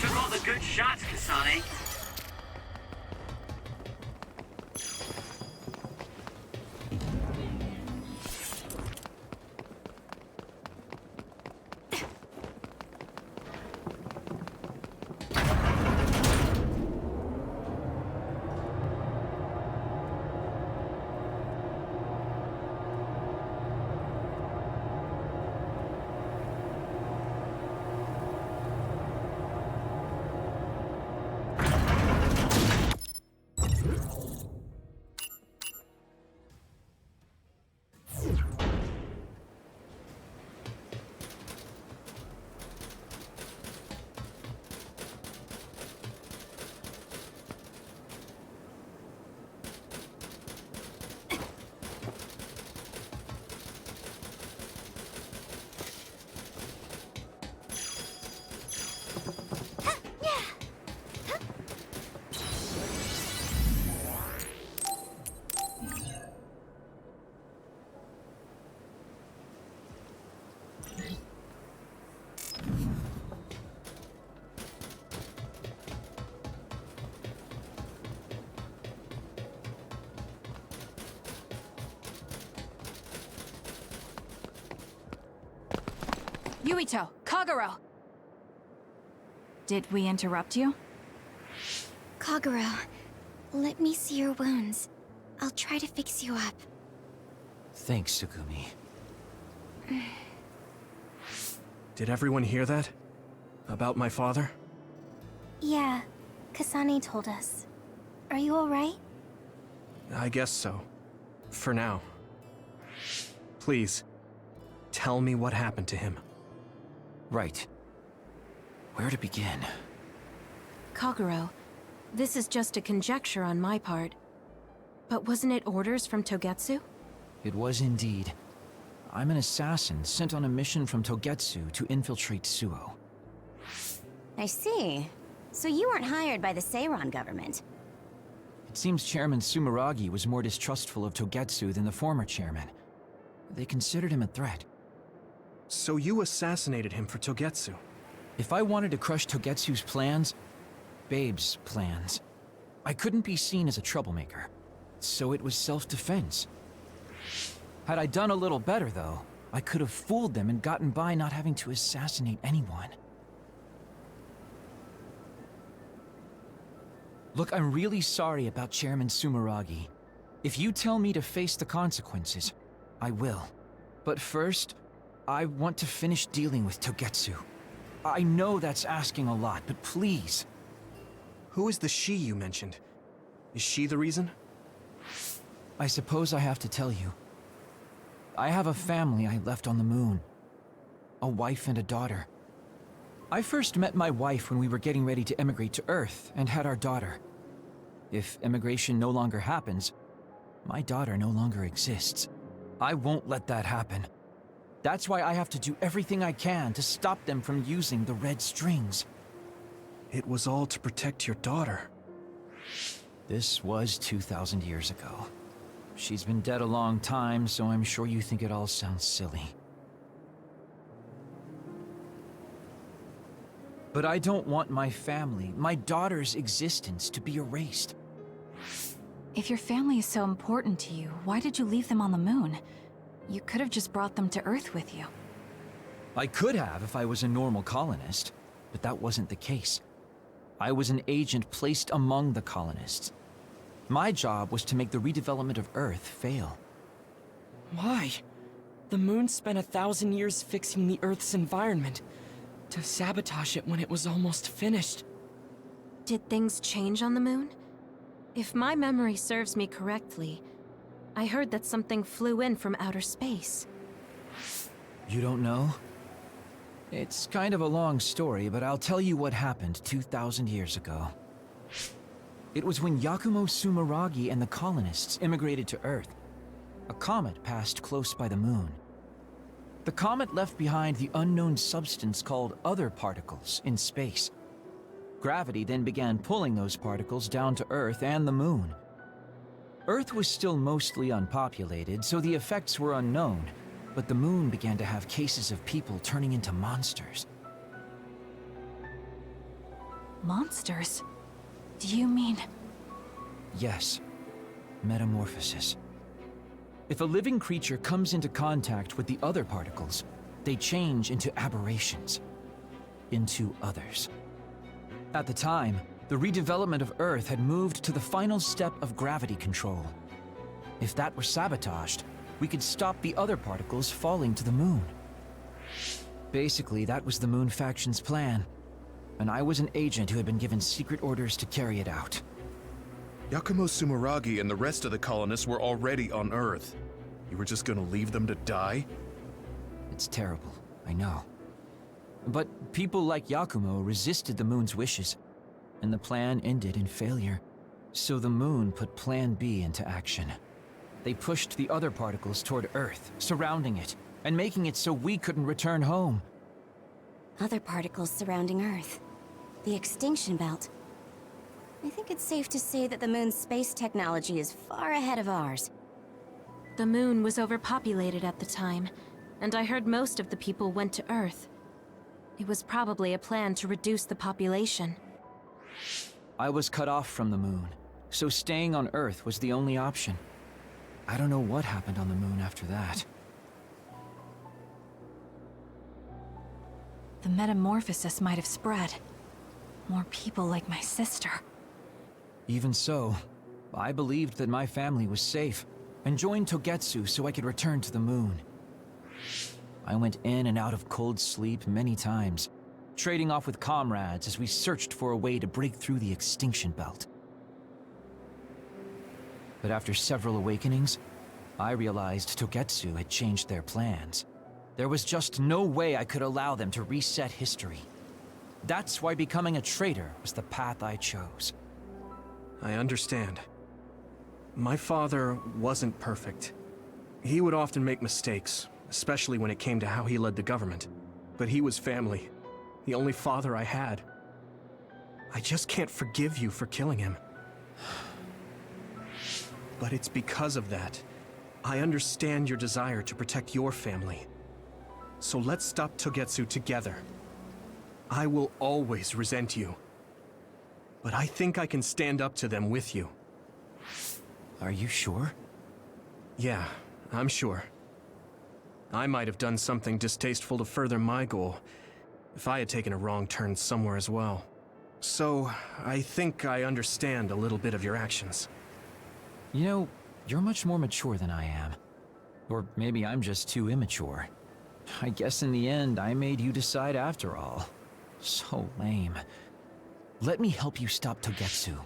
Took all the good shots, Kasane. Yuito, Kagero! Did we interrupt you? Kagero, Let me see your wounds. I'll try to fix you up. Thanks, Tsugumi. Did everyone hear that? About my father? Yeah, Kasane told us. Are you alright? I guess so. For now. Please, tell me what happened to him. Right. Where to begin? Kagero, this is just a conjecture on my part. But wasn't it orders from Togetsu? It was indeed. I'm an assassin sent on a mission from Togetsu to infiltrate Suo. I see. So you weren't hired by the Seiran government. It seems Chairman Sumeragi was more distrustful of Togetsu than the former chairman. They considered him a threat. So you assassinated him for Togetsu? If I wanted to crush Togetsu's plans, Babe's plans, I couldn't be seen as a troublemaker. So it was self-defense. Had I done a little better, though, I could have fooled them and gotten by not having to assassinate anyone. Look, I'm really sorry about Chairman Sumeragi. If you tell me to face the consequences, I will. But first, I want to finish dealing with Togetsu. I know that's asking a lot, but please. Who is the she you mentioned? Is she the reason? I suppose I have to tell you. I have a family I left on the moon. A wife and a daughter. I first met my wife when we were getting ready to emigrate to Earth and had our daughter. If emigration no longer happens, my daughter no longer exists. I won't let that happen. That's why I have to do everything I can to stop them from using the red strings. It was all to protect your daughter. This was 2,000 years ago. She's been dead a long time, so I'm sure you think it all sounds silly. But I don't want my family, my daughter's existence, to be erased. If your family is so important to you, why did you leave them on the moon? You could have just brought them to Earth with you. I could have if I was a normal colonist, but that wasn't the case. I was an agent placed among the colonists. My job was to make the redevelopment of Earth fail. Why? The moon spent 1,000 years fixing the Earth's environment, to sabotage it when it was almost finished. Did things change on the moon? If my memory serves me correctly, I heard that something flew in from outer space. You don't know? It's kind of a long story, but I'll tell you what happened 2,000 years ago. It was when Yakumo Sumeragi and the colonists immigrated to Earth. A comet passed close by the moon. The comet left behind the unknown substance called other particles in space. Gravity then began pulling those particles down to Earth and the moon. Earth was still mostly unpopulated, so the effects were unknown, but the moon began to have cases of people turning into monsters. Monsters? Do you mean... Yes. Metamorphosis. If a living creature comes into contact with the other particles, they change into aberrations. Into others. At the time, the redevelopment of Earth had moved to the final step of gravity control. If that were sabotaged, we could stop the other particles falling to the moon. Basically, that was the Moon Faction's plan. And I was an agent who had been given secret orders to carry it out. Yakumo Sumeragi and the rest of the colonists were already on Earth. You were just gonna leave them to die? It's terrible, I know. But people like Yakumo resisted the moon's wishes, and the plan ended in failure. So the moon put Plan B into action. They pushed the other particles toward Earth, surrounding it, and making it so we couldn't return home. Other particles surrounding Earth. The extinction belt. I think it's safe to say that the moon's space technology is far ahead of ours. The moon was overpopulated at the time, and I heard most of the people went to Earth. It was probably a plan to reduce the population. I was cut off from the moon, so staying on Earth was the only option. I don't know what happened on the moon after that. The metamorphosis might have spread. More people like my sister. Even so, I believed that my family was safe, and joined Togetsu so I could return to the moon. I went in and out of cold sleep many times, trading off with comrades as we searched for a way to break through the extinction belt. But after several awakenings, I realized Togetsu had changed their plans. There was just no way I could allow them to reset history. That's why becoming a traitor was the path I chose. I understand. My father wasn't perfect. He would often make mistakes, especially when it came to how he led the government. But he was family, the only father I had. I just can't forgive you for killing him. But it's because of that. I understand your desire to protect your family. So let's stop Togetsu together. I will always resent you. But I think I can stand up to them with you. Are you sure? Yeah, I'm sure. I might have done something distasteful to further my goal, if I had taken a wrong turn somewhere as well. So, I think I understand a little bit of your actions. You know, you're much more mature than I am. Or maybe I'm just too immature. I guess in the end, I made you decide after all. So lame. Let me help you stop Togetsu.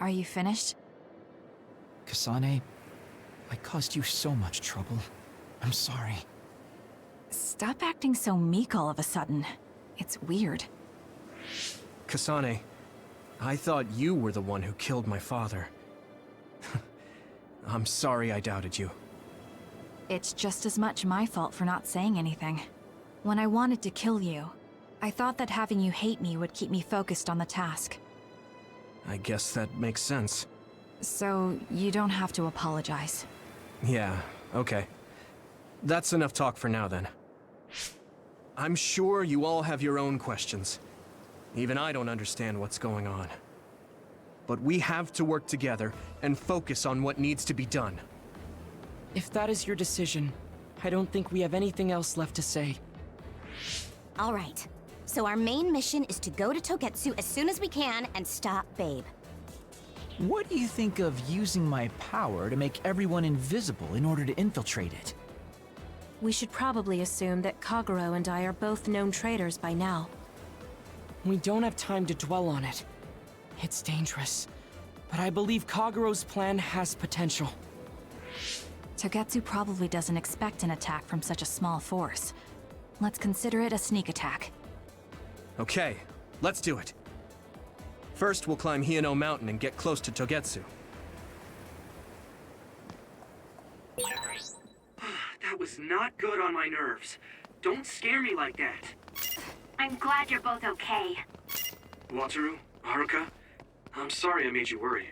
Are you finished? Kasane, I caused you so much trouble. I'm sorry. Stop acting so meek all of a sudden. It's weird. Kasane, I thought you were the one who killed my father. I'm sorry I doubted you. It's just as much my fault for not saying anything. When I wanted to kill you, I thought that having you hate me would keep me focused on the task. I guess that makes sense. So, you don't have to apologize. Yeah, okay. That's enough talk for now, then. I'm sure you all have your own questions. Even I don't understand what's going on. But we have to work together and focus on what needs to be done. If that is your decision, I don't think we have anything else left to say. All right. So our main mission is to go to Togetsu as soon as we can and stop Babe. What do you think of using my power to make everyone invisible in order to infiltrate it? We should probably assume that Kagero and I are both known traitors by now. We don't have time to dwell on it. It's dangerous, but I believe Kagero's plan has potential. Togetsu probably doesn't expect an attack from such a small force. Let's consider it a sneak attack. Okay, let's do it. First, we'll climb Hino Mountain and get close to Togetsu. That was not good on my nerves. Don't scare me like that. I'm glad you're both okay. Wataru, Haruka, I'm sorry I made you worry.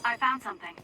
I found something.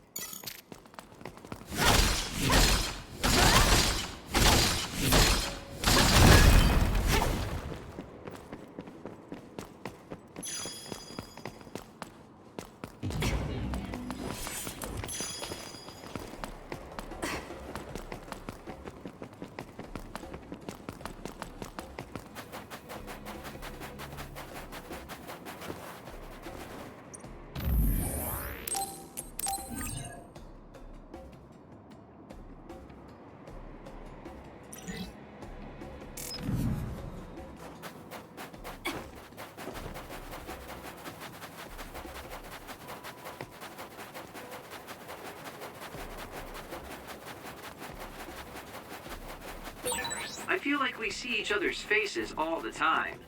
I feel like we see each other's faces all the time.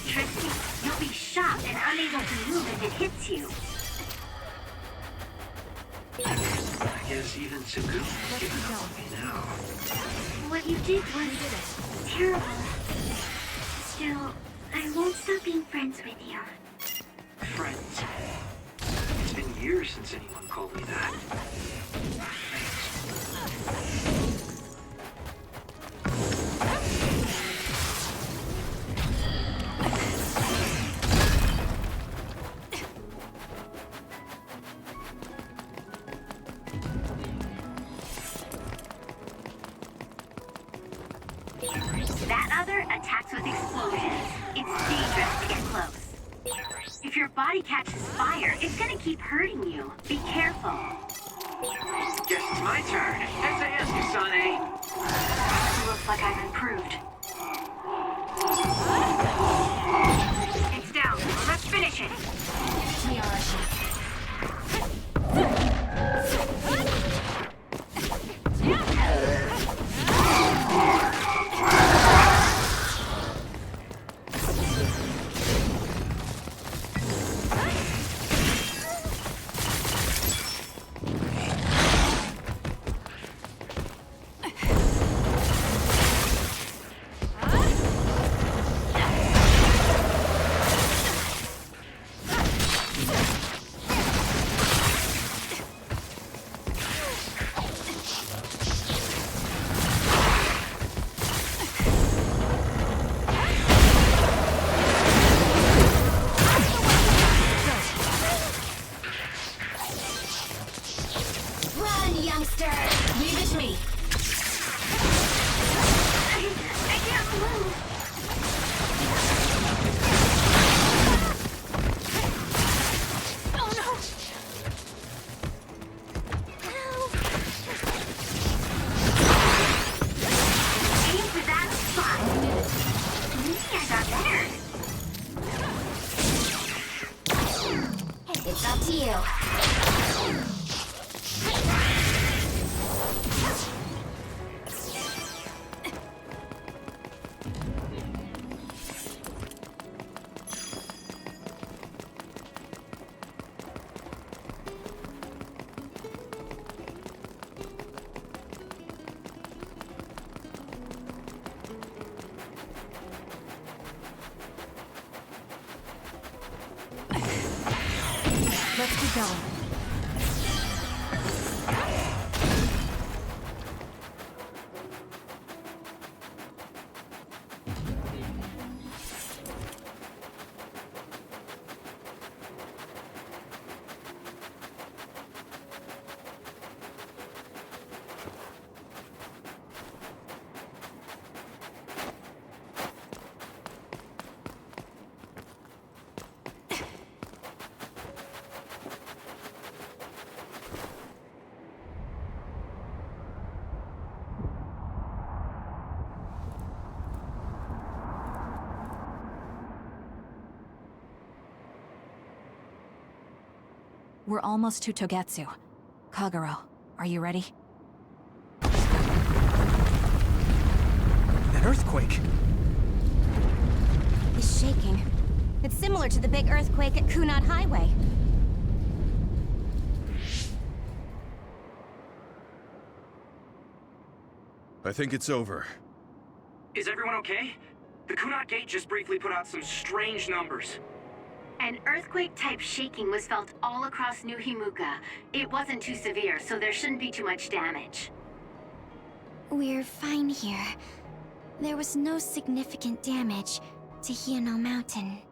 tricks you, you'll be shocked and unable to move if it hits you. I guess even Sugu is giving up on me now. What you did was terrible. Still, I won't stop being friends with you. Friends. It's been years since anyone called me that. That other attacks with explosions. It's dangerous to get close. If your body catches fire, it's gonna keep hurting you. Be careful. Guess it's my turn. Have to ask you, Sane. Looks like I've improved. It's down. Let's finish it. Let's keep going. We're almost to Togetsu. Kagero, are you ready? An earthquake! It's shaking. It's similar to the big earthquake at Kunad Highway. I think it's over. Is everyone okay? The Kunad Gate just briefly put out some strange numbers. An earthquake-type shaking was felt all across New Himuka. It wasn't too severe, so there shouldn't be too much damage. We're fine here. There was no significant damage to Hiyano Mountain.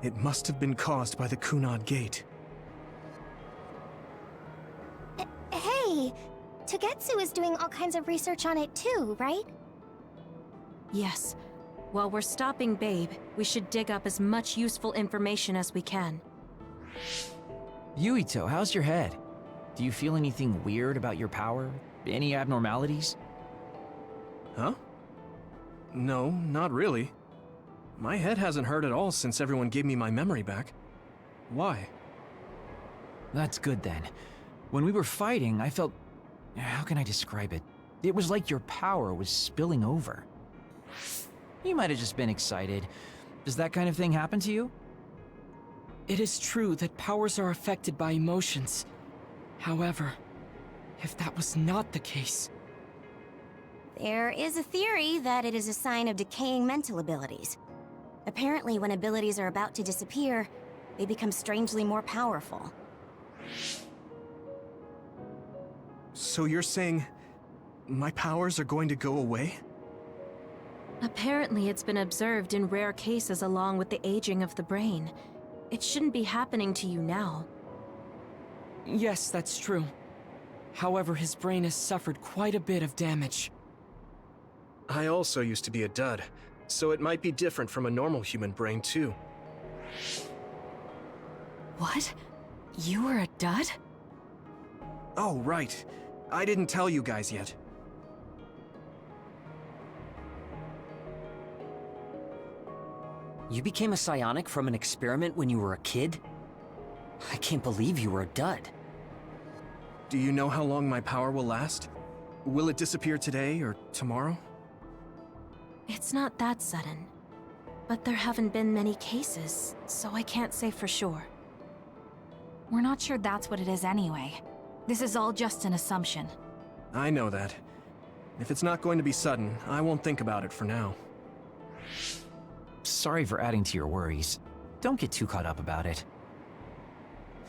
It must have been caused by the Kunad Gate. Hey! Togetsu is doing all kinds of research on it too, right? Yes. While we're stopping Babe, we should dig up as much useful information as we can. Yuito, how's your head? Do you feel anything weird about your power? Any abnormalities? Huh? No, not really. My head hasn't hurt at all since everyone gave me my memory back. Why? That's good then. When we were fighting, I felt... How can I describe it? It was like your power was spilling over. You might have just been excited. Does that kind of thing happen to you? It is true that powers are affected by emotions. However, if that was not the case... There is a theory that it is a sign of decaying mental abilities. Apparently, when abilities are about to disappear, they become strangely more powerful. So you're saying my powers are going to go away? Apparently, it's been observed in rare cases along with the aging of the brain. It shouldn't be happening to you now. Yes, that's true. However, his brain has suffered quite a bit of damage. I also used to be a dud, so it might be different from a normal human brain, too. What? You were a dud? Oh, right. I didn't tell you guys yet. You became a psionic from an experiment when you were a kid? I can't believe you were a dud. Do you know how long my power will last? Will it disappear today or tomorrow? It's not that sudden. But there haven't been many cases, so I can't say for sure. We're not sure that's what it is anyway. This is all just an assumption. I know that. If it's not going to be sudden, I won't think about it for now. Sorry for adding to your worries. Don't get too caught up about it.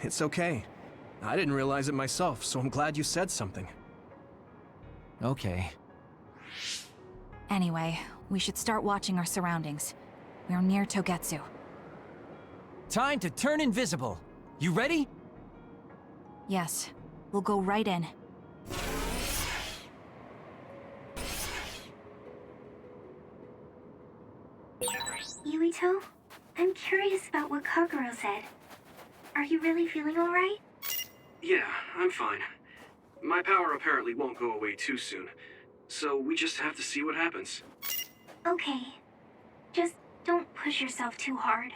It's okay. I didn't realize it myself, so I'm glad you said something. Okay. Anyway, we should start watching our surroundings. We're near Togetsu. Time to turn invisible. You ready? Yes. We'll go right in. Yuito, I'm curious about what Kaguro said. Are you really feeling alright? Yeah, I'm fine. My power apparently won't go away too soon, so we just have to see what happens. Okay. Just don't push yourself too hard.